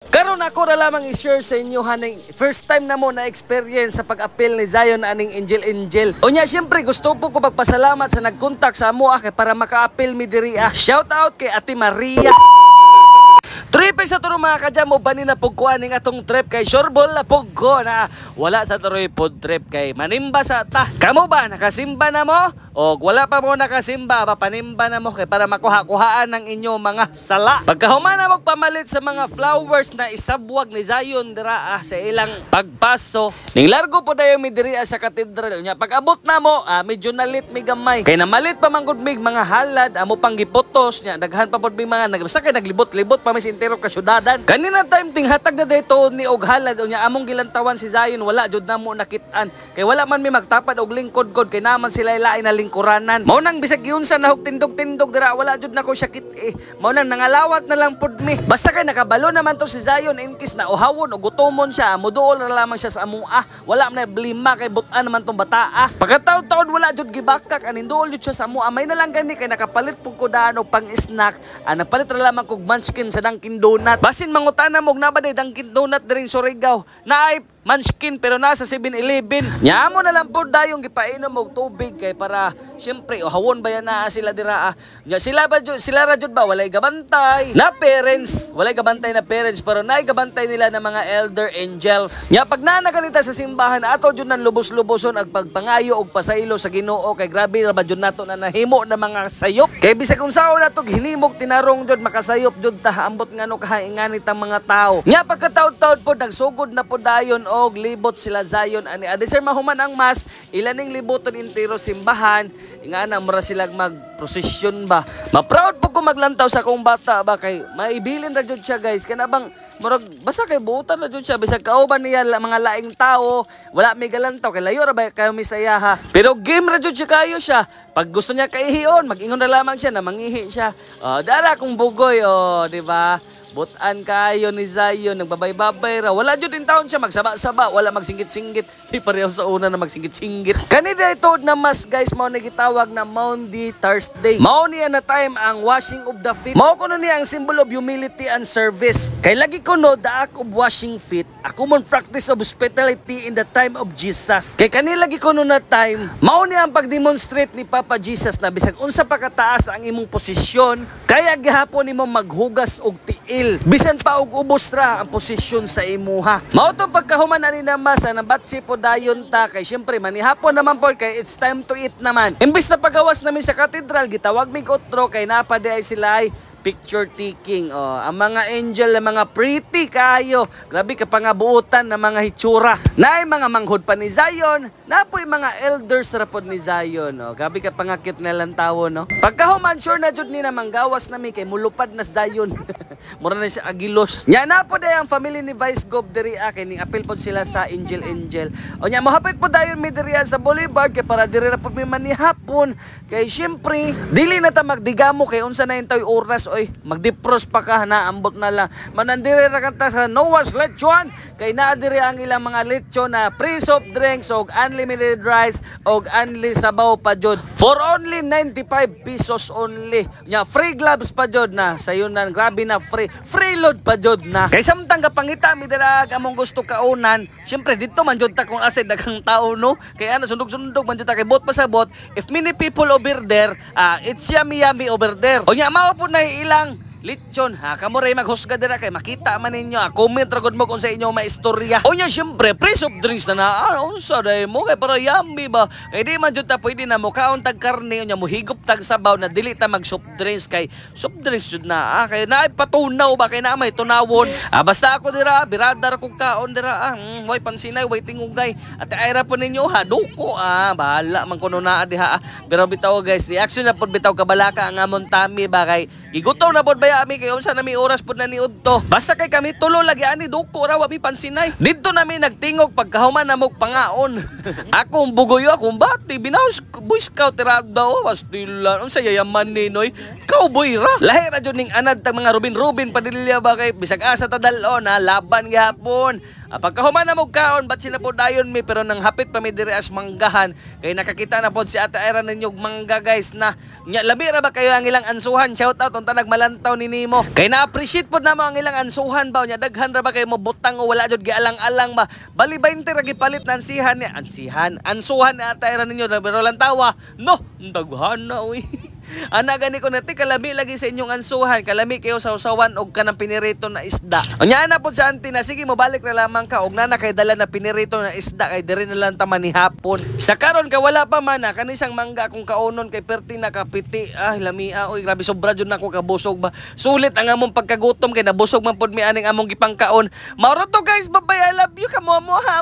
Karon ako ra lamang i-share sa inyo haning first time na mo na experience sa pag-appeal ni Zion aning Angel. Unya syempre gusto po ko magpasalamat sa nag-contact sa amo kay para maka-appeal mi diri. Shout out kay Ate Maria. Trip sa turo mga kadyam mo bani na pugkuan ning atong trip kay sureball na pugko na wala sa turoy pod trip kay manimba sa ta. Kamo ba nakasimba na mo? O wala pa mo nakasimba ba panimba na mo kay para makuha-kuhaan ng inyo mga sala. Pagkahuman na mo pamalit sa mga flowers na isabwag ni Zion dira sa ilang pagpaso. Ning largo po dayon mi diri sa katedral nya pag-abot na mo medyo nalit mi gamay. Kay namalit pa man gud mig mga halad amo pang gipotos nya daghan pa pod mi mga nagbasa kay naglibot-libot pa mi entero ka syudadan. Kanina time ting hatag na dayto ni og halad unya among gilantawan si Zion wala jud namo nakit-an kay wala man mi magtapad og lingkod-kod kay naman sila ilain na lingkuranan. Mao nang bisag giunsa na og tindog-tindog dira wala jud nako sakit mao nang nangalawat na lang pud mi. Basta kay nakabalo naman to si Zion in case na uhawon o gutomon siya muduol na lamang siya sa amua. Wala man blima kay butan naman tong bataa. Pagkataon-taon wala jud gibakak anin duol jud siya sa amua. May na lang gani kay nakapalit pud ko daan og pang snack. Napalit ra lamang kog munchkin sa Dunkin Donut. Basin mangutana mo na ba day Dunkin Donut diring Surigao. Naay munchkin pero nasa 7-Eleven. Nya mo na lang po dayong gipainom og tubig kay para syempre hawon ba yan na sila dira. Nya sila ra jud ba walay gabantay na parents, walay gabantay na parents pero naay gabantay nila ng mga elder angels. Nya pag nanaganita sa simbahan ato jud nan lubos-luboson ag pagpangayo og pasaylo sa Ginoo kay grabe ra ba jud nato na nahimo na mga sayop. Kay bisag kung sao nato hinimok tinarong jud makasayop jud ta ambot ngano kahainganit ang mga tao. Nya pagkataud-taud po nagsugod na po dayon og libot sila Zion ani adisir mahuman ang mas ilaning liboton intero simbahan nga na mura sila magprosesyon ba. Ma-proud po ko maglantaw sa akong bata ba kay maibilin ra jud siya guys kana bang murag basta kay buutan ra jud siya bisag kauban niya mga laing tao wala may galantaw kay layo ra ba kayo misaya ha. Pero game ra jud siya kayo siya. Pag gusto niya kaihion mag-ingon ra lamang siya na mangihi siya. Dara kung bugoy di ba? Butan kayo ni Zion, nagbabay-babay ra. Wala jud din taon siya magsaba-saba, wala magsinggit-singgit. Di pareho sa una na magsinggit-singgit. Kanina ito na mas guys, mao na gitawag na Maundy Thursday. Mao niya na time ang washing of the feet. Mao kuno niya ang symbol of humility and service. Kay lagi ko no the act of washing feet, ako mon practice of hospitality in the time of Jesus. Kay kanila lagi ko no na time, mao niya ang pag-demonstrate ni Papa Jesus na bisag unsa pa kataas ang imong posisyon, kaya gihapon nimo maghugas og tiil. Bisan pa og ubos ra ang posisyon sa imuha. Mao to pagkahuman ani naman sa nabatsi po dayon ta kay syempre manihapon naman po kay it's time to eat naman. Imbis na pagawas namin sa katedral gitawag mig otro kay napadi ay sila ay picture taking. Ang mga angel na mga pretty kayo. Grabe ka pangabuutan na mga hitsura. Naay mga manghod pa ni Zion. Napoy mga elders rapod ni Zion. Grabe ka pangakit na lang tawo no. Pagkahuman sure na jud ni na manggawas nami kay mulupad na Zion. Mura na siya agilos. Nya napo day ang family ni Vice Gov diri kay ning apil pod sila sa Angel. O nya mohapit po dayon mi diri sa Boulevard kay para diri ra pod mi manihapon kay syempre dili na ta magdigamo kay unsa na intoy oras oy magdipros pa ka na ambot na lang manandiri ra kanta sa Noah's Lechon kay naa diri ang ilang mga lechon na free soft drinks og unlimited rice og unli sabaw pa jud for only 95 pesos only. Nya free gloves pa jud na sayunan grabe na free load pa jud na kay samtang kapangita mi dira among gusto kaunan syempre dito man jud ta kung asa daghang tao no kay ana sundog-sundog man jud ta kay bot pa sa bot if many people over there it's yummy over there. O nya mao pud na ilang lechon kamo ray maghusga dira kay makita man ninyo comment ra gud mo kung sa inyo maistorya. O nya syempre fresh of drinks na unsa day mo kay para yummy ba kay di man jud ta pwede na mo kaon tag karne nya mo higop tag sabaw na dili ta mag soft drinks kay soft drinks jud na kay naay patunaw ba kay na may tunawon basta ako dira biradar kog kaon dira way pansinay way tingugay at ayra po ninyo duko bahala man kuno naa diha pero bitaw guys reaction na pod bitaw kabalaka ang amon tami ba kay gigutom na pod ami kay unsa nami oras pud na niudto basta kay kami tulo lagi ani duko ra wa mi pansinay didto nami nagtingog pagkahuman namog pangaon akong bugoyo akong bati binaus boy scout ra daw pastilan unsa yayaman ni noy cowboy ra lahi ra jud ning anad tag mga Rubin padilya ba kay bisag asa ta dalon laban gihapon pagkahuman namog kaon bat sina po dayon mi pero nang hapit pa mi diri as manggahan kay nakakita na pod si Ate Ira ninyog mangga guys na nya labi ra ba kayo ang ilang ansuhan shout out unta nagmalantaw ni nimo. Kay na-appreciate pod namo ang ilang ansuhan ba nya daghan ra ba kay mo butang o wala jud gialang-alang ba. Bali 20 ra gipalit na ansuhan na atay ra ninyo pero lang tawa. No, daghan na uy. Ana gani ko nati kalami lagi sa inyong ansuhan, kalami kayo sa usawan og kanang pinirito na isda. Unya ana pod sa auntie na sige mobalik ra lamang ka og nana kay dala na pinirito na isda kay diri na lang ta manihapon. Sa karon ka wala pa man kanisang mangga kung kaunon kay perti na kapiti. Lamia oy grabe sobra jud nako kabusog ba. Sulit ang among pagkagutom kay nabusog man pod mi aning among gipangkaon. Mauro to guys, bye bye, I love you kamo mo ha.